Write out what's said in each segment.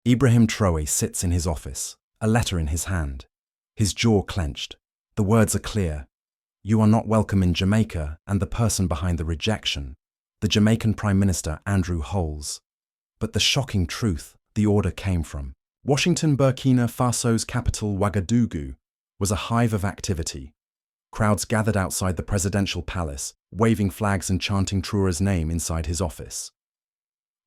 Ibrahim Traoré sits in his office, a letter in his hand. His jaw clenched. The words are clear. You are not welcome in Jamaica, and the person behind the rejection, the Jamaican Prime Minister Andrew Holmes. But the shocking truth, the order came from Washington. Burkina Faso's capital, Ouagadougou, was a hive of activity. Crowds gathered outside the presidential palace, waving flags and chanting Traoré's name inside his office.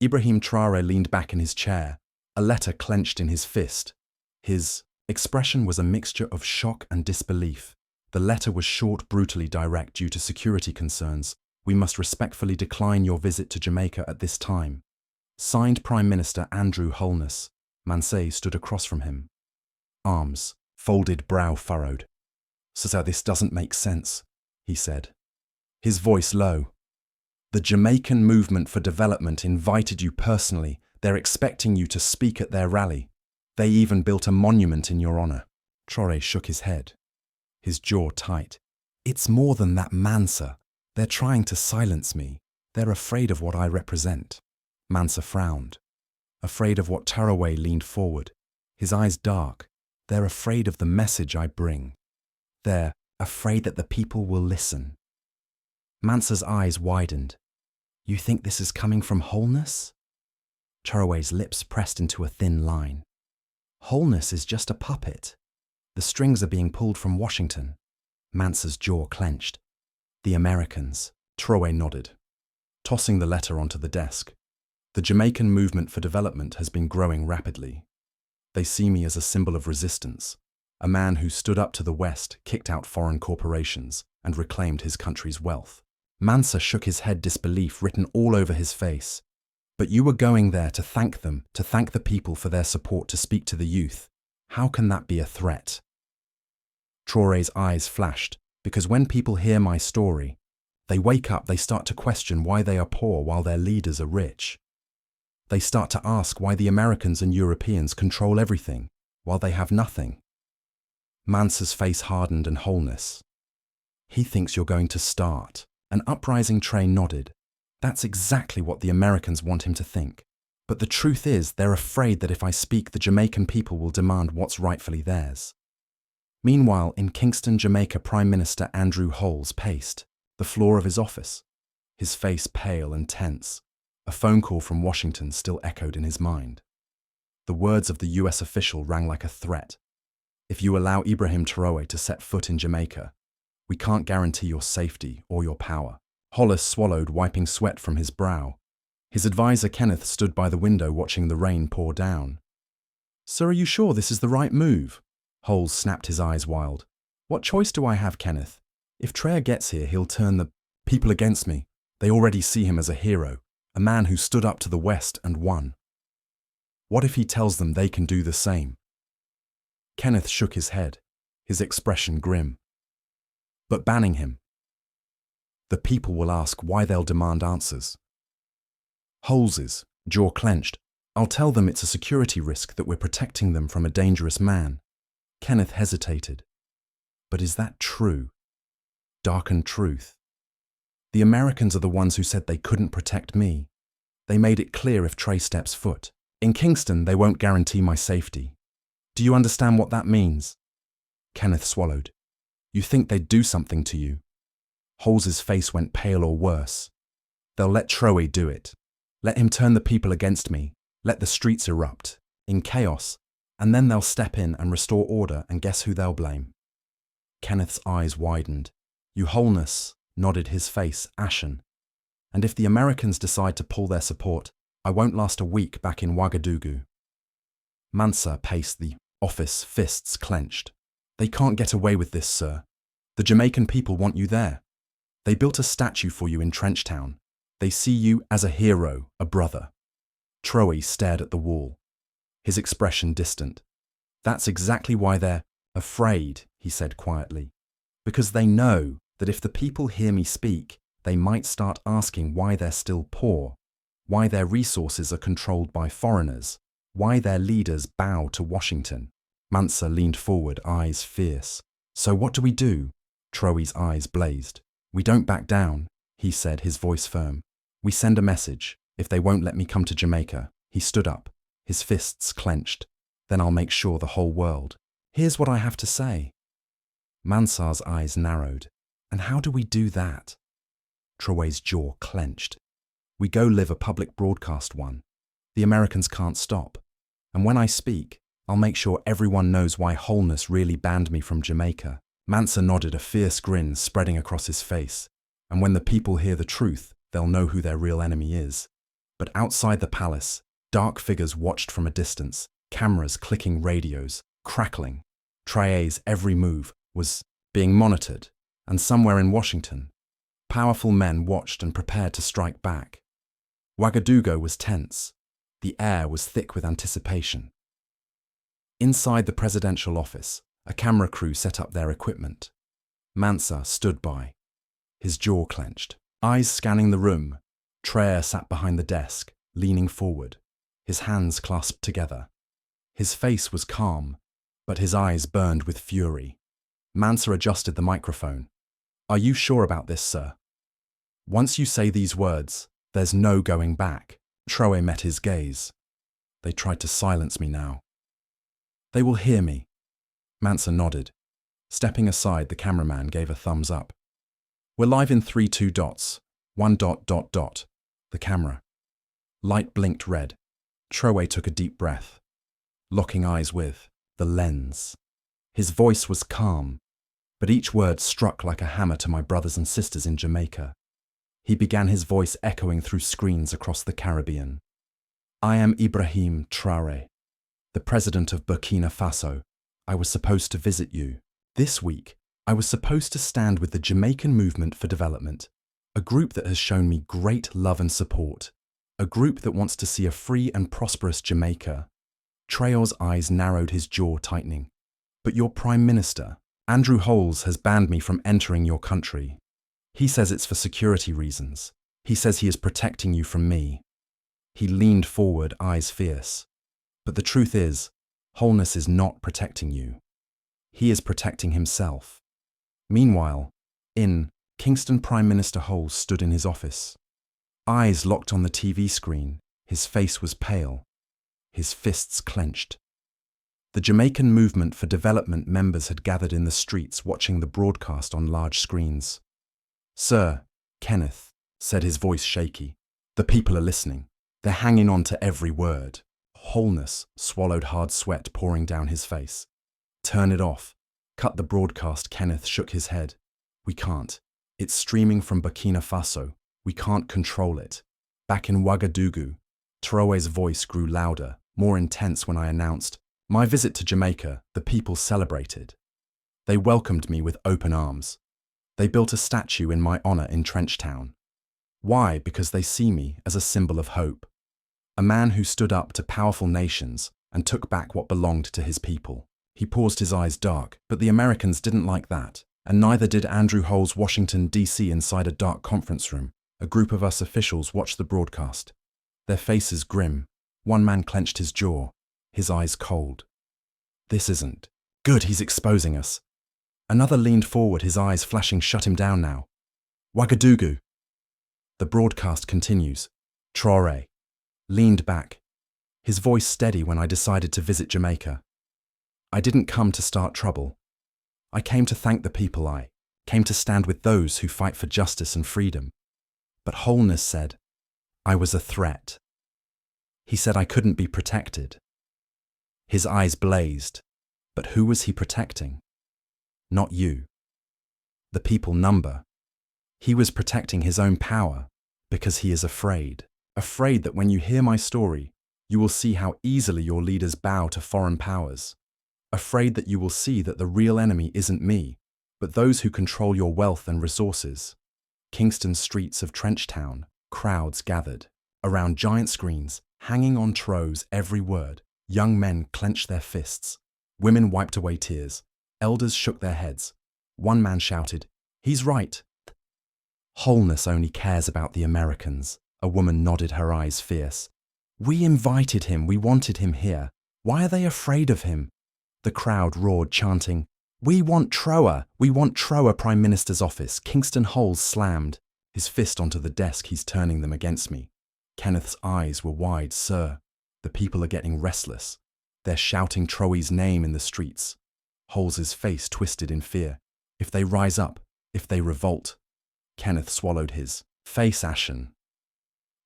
Ibrahim Traoré leaned back in his chair, a letter clenched in his fist. His expression was a mixture of shock and disbelief. The letter was short, brutally direct. Due to security concerns, we must respectfully decline your visit to Jamaica at this time. Signed, Prime Minister Andrew Holness. Mansay stood across from him. Arms, folded, brow furrowed. So this doesn't make sense, he said, his voice low. The Jamaican Movement for Development invited you personally. They're expecting you to speak at their rally. They even built a monument in your honor. Traoré shook his head, his jaw tight. It's more than that, Mansa. They're trying to silence me. They're afraid of what I represent. Mansa frowned. Afraid of what? Traoré leaned forward, his eyes dark. They're afraid of the message I bring. They're afraid that the people will listen. Mansa's eyes widened. You think this is coming from Holness? Traoré's lips pressed into a thin line. Holness is just a puppet. The strings are being pulled from Washington. Mansa's jaw clenched. The Americans. Traoré nodded, tossing the letter onto the desk. The Jamaican Movement for Development has been growing rapidly. They see me as a symbol of resistance, a man who stood up to the West, kicked out foreign corporations, and reclaimed his country's wealth. Mansa shook his head, disbelief written all over his face. But you were going there to thank them, to thank the people for their support, to speak to the youth. How can that be a threat? Traoré's eyes flashed, because when people hear my story, they wake up, they start to question why they are poor while their leaders are rich. They start to ask why the Americans and Europeans control everything, while they have nothing. Mansa's face hardened and Holness. He thinks you're going to start. An uprising. Traoré nodded. That's exactly what the Americans want him to think. But the truth is, they're afraid that if I speak, the Jamaican people will demand what's rightfully theirs. Meanwhile, in Kingston, Jamaica, Prime Minister Andrew Holmes paced the floor of his office, his face pale and tense. A phone call from Washington still echoed in his mind. The words of the US official rang like a threat. If you allow Ibrahim Traoré to set foot in Jamaica, we can't guarantee your safety or your power. Hollis swallowed, wiping sweat from his brow. His advisor Kenneth stood by the window watching the rain pour down. Sir, are you sure this is the right move? Holmes snapped, his eyes wild. What choice do I have, Kenneth? If Traoré gets here, he'll turn the people against me. They already see him as a hero, a man who stood up to the West and won. What if he tells them they can do the same? Kenneth shook his head, his expression grim. But banning him, the people will ask why. They'll demand answers. Holmes's jaw clenched. I'll tell them it's a security risk, that we're protecting them from a dangerous man. Kenneth hesitated. But is that true? Darkened truth. The Americans are the ones who said they couldn't protect me. They made it clear if Traoré steps foot in Kingston, they won't guarantee my safety. Do you understand what that means? Kenneth swallowed. You think they'd do something to you? Holmes's face went pale, or worse. They'll let Traoré do it. Let him turn the people against me. Let the streets erupt in chaos, and then they'll step in and restore order, and guess who they'll blame? Kenneth's eyes widened. You, Holness, nodded, his face ashen. And if the Americans decide to pull their support, I won't last a week back in Ouagadougou. Mansa paced the office, fists clenched. They can't get away with this, sir. The Jamaican people want you there. They built a statue for you in Trenchtown. They see you as a hero, a brother. Traoré stared at the wall, his expression distant. That's exactly why they're afraid, he said quietly. Because they know that if the people hear me speak, they might start asking why they're still poor, why their resources are controlled by foreigners, why their leaders bow to Washington. Mansa leaned forward, eyes fierce. So what do we do? Traoré's eyes blazed. We don't back down, he said, his voice firm. We send a message. If they won't let me come to Jamaica, he stood up, His fists clenched. Then I'll make sure the whole world. Here's what I have to say. Mansar's eyes narrowed. And how do we do that? Traoré's jaw clenched. We go live a public broadcast one. The Americans can't stop. And when I speak, I'll make sure everyone knows why Wholeness really banned me from Jamaica. Mansar nodded, a fierce grin spreading across his face. And when the people hear the truth, they'll know who their real enemy is. But outside the palace, dark figures watched from a distance, cameras clicking, radios crackling. Traoré's every move was being monitored, and somewhere in Washington, powerful men watched and prepared to strike back. Ouagadougou was tense. The air was thick with anticipation. Inside the presidential office, a camera crew set up their equipment. Mansar stood by, his jaw clenched, eyes scanning the room. Traoré sat behind the desk, leaning forward, his hands clasped together. His face was calm, but his eyes burned with fury. Mansar adjusted the microphone. Are you sure about this, sir? Once you say these words, there's no going back. Traoré met his gaze. They tried to silence me now. They will hear me. Mansar nodded. Stepping aside, the cameraman gave a thumbs up. We're live in 3 2 dots. 1 dot dot dot. The camera. Light blinked red. Traoré took a deep breath, locking eyes with the lens. His voice was calm, but each word struck like a hammer to my brothers and sisters in Jamaica. He began, his voice echoing through screens across the Caribbean. I am Ibrahim Traoré, the president of Burkina Faso. I was supposed to visit you. This week, I was supposed to stand with the Jamaican Movement for Development, a group that has shown me great love and support, a group that wants to see a free and prosperous Jamaica. Traoré's eyes narrowed, his jaw tightening. But your Prime Minister, Andrew Holmes, has banned me from entering your country. He says it's for security reasons. He says he is protecting you from me. He leaned forward, eyes fierce. But the truth is, Wholeness is not protecting you. He is protecting himself. Meanwhile, in Kingston, Prime Minister Holmes stood in his office. Eyes locked on the TV screen, his face was pale, his fists clenched. The Jamaican Movement for Development members had gathered in the streets watching the broadcast on large screens. Sir, Kenneth, said, his voice shaky, the people are listening. They're hanging on to every word. Wholeness swallowed, hard sweat pouring down his face. Turn it off. Cut the broadcast. Kenneth shook his head. We can't. It's streaming from Burkina Faso. We can't control it. Back in Ouagadougou, Traoré's voice grew louder, more intense when I announced, my visit to Jamaica. The people celebrated. They welcomed me with open arms. They built a statue in my honor in Trenchtown. Why? Because they see me as a symbol of hope. A man who stood up to powerful nations and took back what belonged to his people. He paused, his eyes dark, but the Americans didn't like that, and neither did Andrew Holmes. Washington, D.C. Inside a dark conference room, a group of us officials watched the broadcast. Their faces grim. One man clenched his jaw, his eyes cold. This isn't good, he's exposing us. Another leaned forward, his eyes flashing. Shut him down now. Ouagadougou. The broadcast continues. Traoré leaned back, his voice steady. When I decided to visit Jamaica, I didn't come to start trouble. I came to thank the people. I came to stand with those who fight for justice and freedom. But Wholeness said I was a threat. He said I couldn't be protected. His eyes blazed. But who was he protecting? Not you. The people number. He was protecting his own power because he is afraid. Afraid that when you hear my story, you will see how easily your leaders bow to foreign powers. Afraid that you will see that the real enemy isn't me, but those who control your wealth and resources. Kingston streets of Trenchtown, crowds gathered. Around giant screens, hanging on Traoré's every word, young men clenched their fists. Women wiped away tears. Elders shook their heads. One man shouted, he's right. Wholeness only cares about the Americans. A woman nodded, her eyes fierce. We invited him, we wanted him here. Why are they afraid of him? The crowd roared, chanting, we want Traoré, we want Traoré. Prime Minister's office. Kingston Holmes slammed his fist onto the desk. He's turning them against me. Kenneth's eyes were wide. Sir, The people are getting restless. They're shouting Traoré's name in the streets. Holes's face twisted in fear. If they rise up, if they revolt. Kenneth swallowed his, face ashen.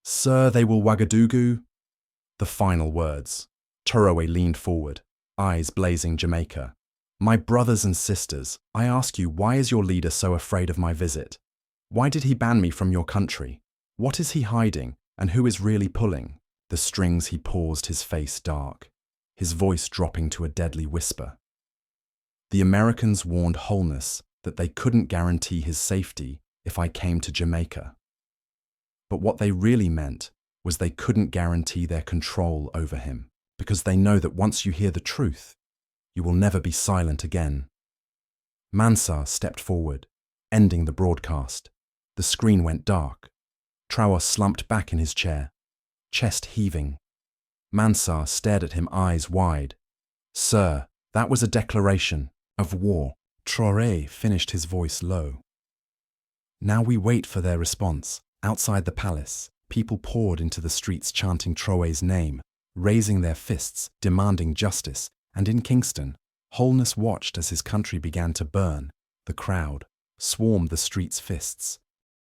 Sir, they will Ouagadougou. The final words. Traoré leaned forward, eyes blazing Jamaica. My brothers and sisters, I ask you, why is your leader so afraid of my visit? Why did he ban me from your country? What is he hiding, and who is really pulling? The strings he paused, his face dark, his voice dropping to a deadly whisper. The Americans warned Holness that they couldn't guarantee his safety if I came to Jamaica. But what they really meant was they couldn't guarantee their control over him, because they know that once you hear the truth, you will never be silent again. Mansar stepped forward, ending the broadcast. The screen went dark. Traoré slumped back in his chair, chest heaving. Mansar stared at him, eyes wide. Sir, that was a declaration of war. Traoré finished, his voice low. Now we wait for their response. Outside the palace, people poured into the streets chanting Traoré's name, raising their fists, demanding justice. And in Kingston, Holness watched as his country began to burn. The crowd swarmed the streets, fists